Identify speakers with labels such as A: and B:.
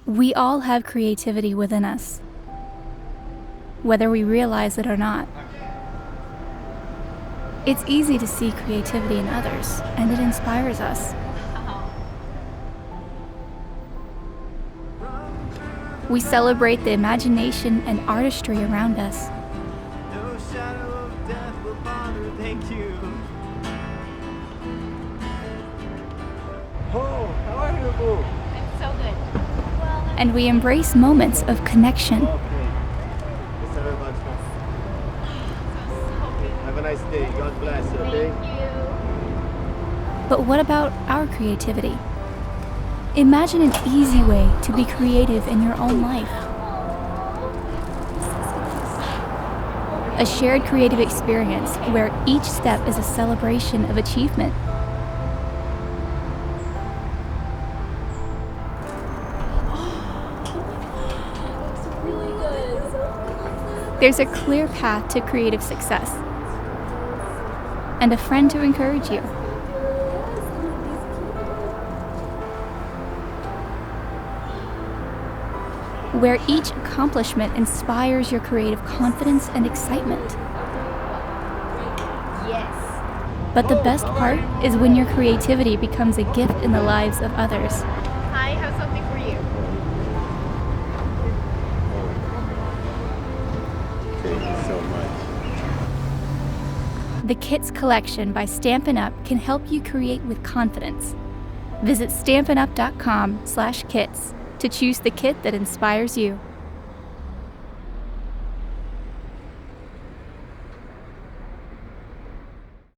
A: We all have creativity within us, whether we realize it or not. It's easy to see creativity in others, and it inspires us. We celebrate the imagination and artistry around us.
B: No shadow of death will bother. Thank you. Oh, how are you, Boo?
C: I'm so good.
A: And we embrace moments of connection.
B: Okay. Thanks very much. Have a nice day. God bless. Okay.
C: Thank you.
A: But what about our creativity? Imagine an easy way to be creative in your own life. A shared creative experience where each step is a celebration of achievement. There's a clear path to creative success and a friend to encourage you. Where each accomplishment inspires your creative confidence and excitement.
C: Yes.
A: But the best part is when your creativity becomes a gift in the lives of others.
C: I have something for you.
B: Thank you so much.
A: The Kits collection by Stampin Up can help you create with confidence. Visit stampinup.com/kits to choose the kit that inspires you.